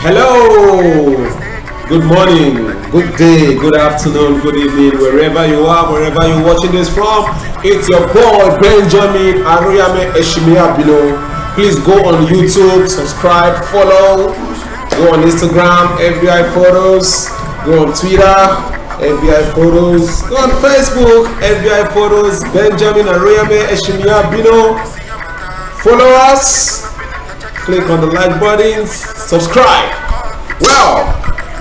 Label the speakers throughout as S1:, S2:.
S1: Hello, good morning, good day, good afternoon, good evening, wherever you are, wherever you're watching this from. It's your boy Benjamin Aruyame Eshimia Bilo. Please go on YouTube, subscribe, follow, go on Instagram, FBI Photos, go on Twitter, FBI Photos, go on Facebook, FBI Photos, Benjamin Aruyame Eshimia Bilo. Follow us, click on the like buttons, subscribe. Well,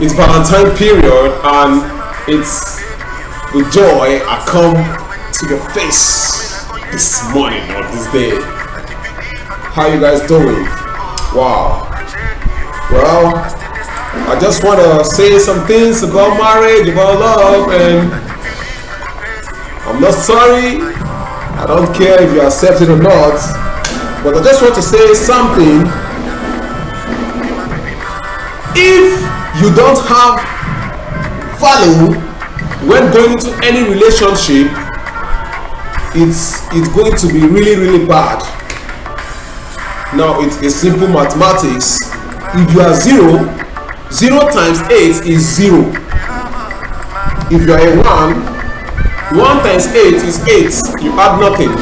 S1: it's Valentine period and it's with joy I come to your face this morning or this day. How you guys doing? Wow. Well, I just want to say some things about marriage, about love, and I'm not sorry. I don't care if you accept it or not, but I just want to say something. If you don't have value when going into any relationship, it's going to be really bad. Now it's a simple mathematics. If you are 0 times 8 is 0. If you are a 1 times 8 is 8. You add nothing.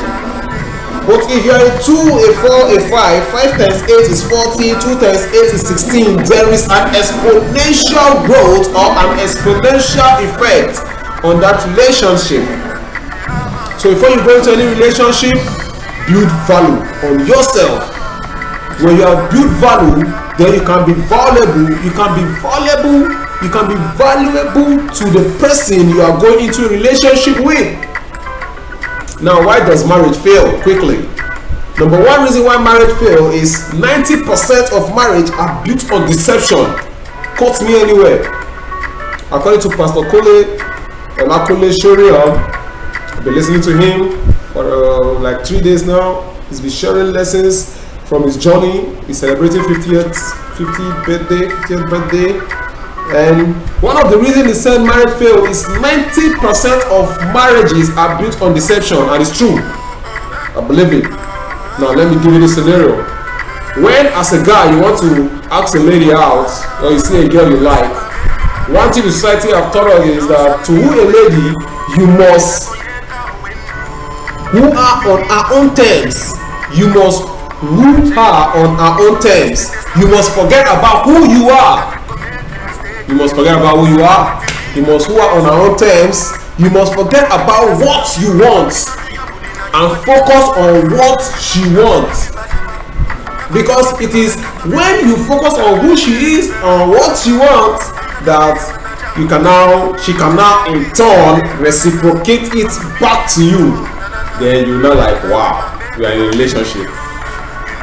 S1: But if you are a 2, a 4, a 5 times 8 is 40, 2 times 8 is 16. There is an exponential growth or an exponential effect on that relationship. So before you go into any relationship, build value on yourself. When you have built value, then you can be valuable. You can be valuable. You can be valuable to the person you are going into a relationship with. Now, why does marriage fail? Quickly. Number one reason why marriage fail is 90% of marriage are built on deception. Quote me anywhere. According to Pastor Omakole Shoria, I've been listening to him for like 3 days now. He's been sharing lessons from his journey. He's celebrating 50th birthday. And one of the reasons he said marriage fail is 90% of marriages are built on deception, and it's true. I believe it. Now let me give you the scenario. When as a guy you want to ask a lady out, or you see a girl you like, one thing the society have taught us is that to woo a lady, you must woo her on her own terms. You must woo her on her own terms. You must forget about who you are. You must forget about who you are. You must woo her on her own terms. You must forget about what you want and focus on what she wants. Because it is when you focus on who she is and what she wants that she can now in turn reciprocate it back to you. Then you're not like, wow, we are in a relationship.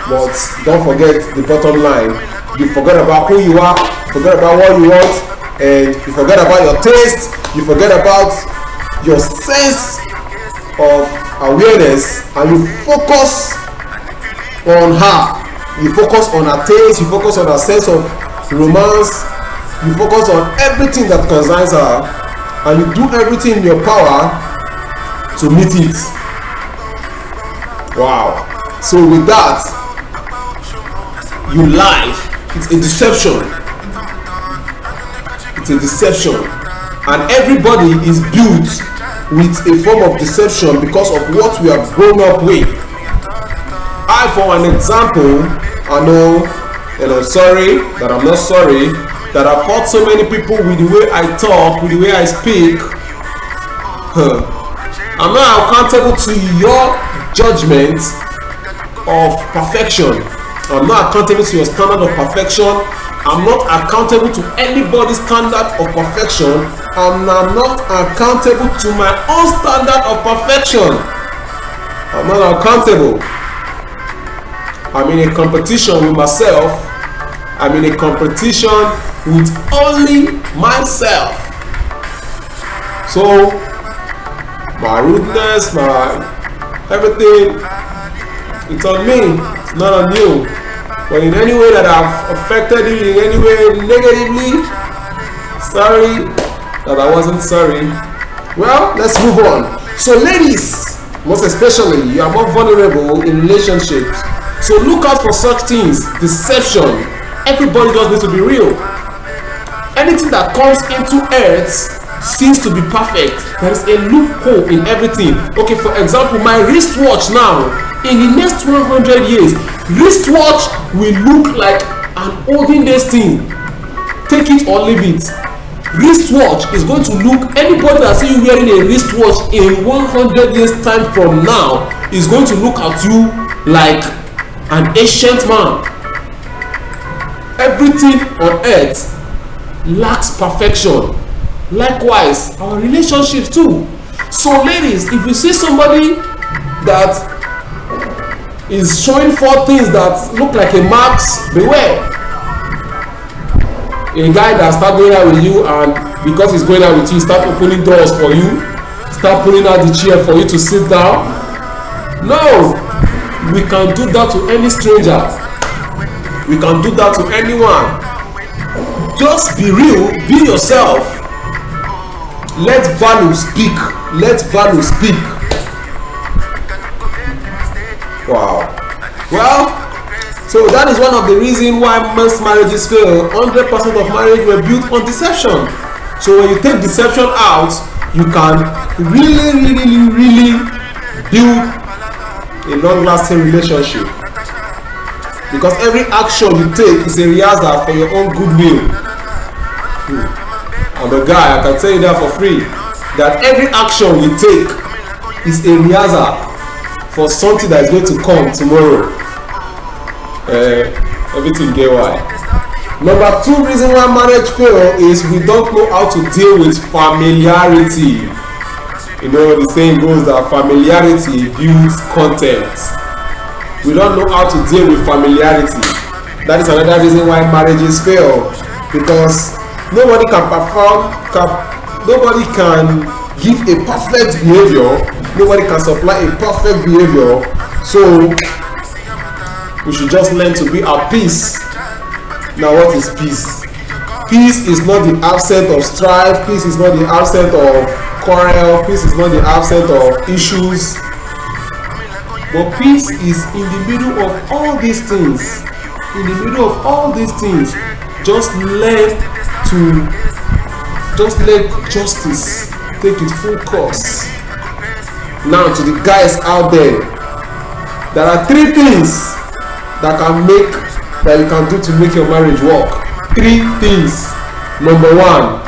S1: But don't forget the bottom line. You forget about who you are, forget about what you want, and you forget about your taste, you forget about your sense of awareness, and you focus on her. You focus on her taste, you focus on her sense of romance, you focus on everything that concerns her, and you do everything in your power to meet it. Wow. So with that, you lie. It's a deception. It's a deception. And everybody is built with a form of deception because of what we have grown up with. I, for an example, I know, and I'm sorry that I'm not sorry, that I've hurt so many people with the way I talk, with the way I speak. I'm not accountable to your judgment of perfection. I'm not accountable to your standard of perfection. I'm not accountable to anybody's standard of perfection. I'm not accountable to my own standard of perfection. I'm not accountable. I'm in a competition with myself. I'm in a competition with only myself. So my rudeness, my everything, it's on me. It's not on you. But in any way that I've affected you in any way negatively, sorry that I wasn't sorry. Well, let's move on. So ladies, most especially, you are more vulnerable in relationships. So look out for such things: deception, Everybody just needs to be real. Anything that comes into earth seems to be perfect. There is a loophole in everything. Okay, for example, my wristwatch now, in the next 100 years, wristwatch will look like an olden days thing. Take it or leave it. Wristwatch is going to look, anybody that see you wearing a wristwatch in 100 years time from now is going to look at you like an ancient man. Everything on earth lacks perfection. Likewise, our relationships too. So ladies, if you see somebody that is showing forth things that look like a max, beware. A guy that start going out with you, and because he's going out with you, start opening doors for you, start pulling out the chair for you to sit down. No, we can do that to any stranger. We can do that to anyone. Just be real, be yourself. Let value speak. Let value speak. Wow. Well, so that is one of the reasons why most marriages fail. 100% of marriage were built on deception. So when you take deception out, you can really build a long-lasting relationship. Because every action you take is a rehearsal for your own goodwill. I'm a guy, I can tell you that for free. That every action you take is a rehearsal for something that is going to come tomorrow. Everything get why. Number 2 reason why marriage fail is we don't know how to deal with familiarity. You know, the saying goes that familiarity builds contempt. We don't know how to deal with familiarity. That is another reason why marriages fail, because nobody can nobody can give a perfect behavior, nobody can supply a perfect behavior. So we should just learn to be at peace. Now, what is peace? Peace is not the absence of strife, peace is not the absence of quarrel, peace is not the absence of issues. But peace is in the middle of all these things. In the middle of all these things, just let justice take its full course. Now, to the guys out there, there are 3 things that you can do to make your marriage work. 3 things. Number 1,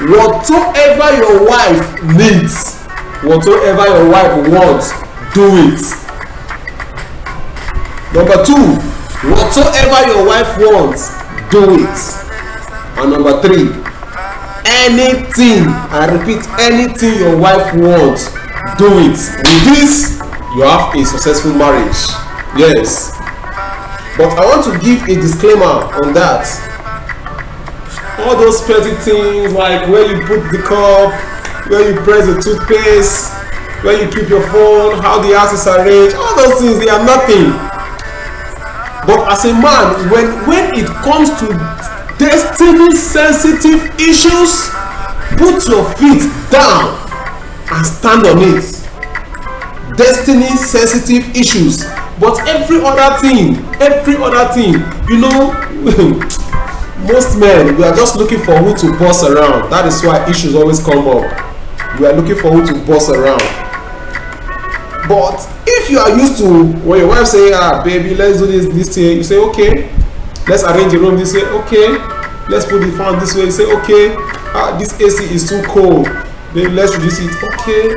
S1: whatsoever your wife needs, whatsoever your wife wants, do it. Number 2, whatsoever your wife wants, do it. And number 3, anything, I repeat, anything your wife wants, do it. With this, you have a successful marriage. Yes. But I want to give a disclaimer on that. All those petty things like where you put the cup, where you press the toothpaste, where you keep your phone, how the house is arranged, all those things, they are nothing. But as a man, when it comes to destiny sensitive issues, put your feet down and stand on it. Destiny sensitive issues. But every other thing, you know, most men, we are just looking for who to boss around. That is why issues always come up. We are looking for who to boss around. But if you are used to when your wife say, baby, let's do this thing, you say, okay, let's arrange the room this way, okay, let's put the fan this way, you say, okay, this AC is too cold, then let's reduce it, okay.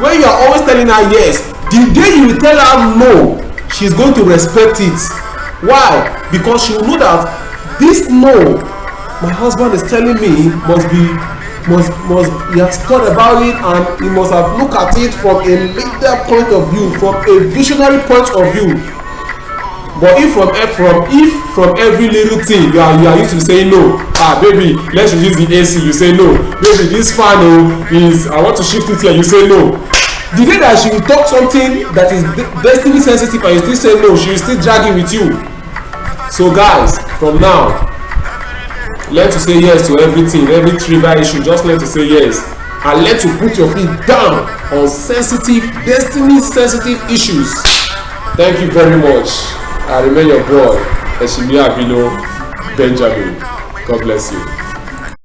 S1: When you are always telling her yes, the day you will tell her no, she's going to respect it. Why? Because she will know that this no my husband is telling me he has thought about it, and he must have looked at it from a leader point of view, from a visionary point of view. But if from every little thing you are used to saying no, baby, let's reduce the AC, you say no, baby, this fan is, I want to shift it here, you say no. The day that she will talk something that is destiny sensitive and you still say no, she will still dragging with you. So guys, from now, learn to say yes to everything, every trivial issue, just learn to say yes. And learn to put your feet down on sensitive, destiny sensitive issues. Thank you very much. I remain your boy, Eshimi Abino. Benjamin. God bless you.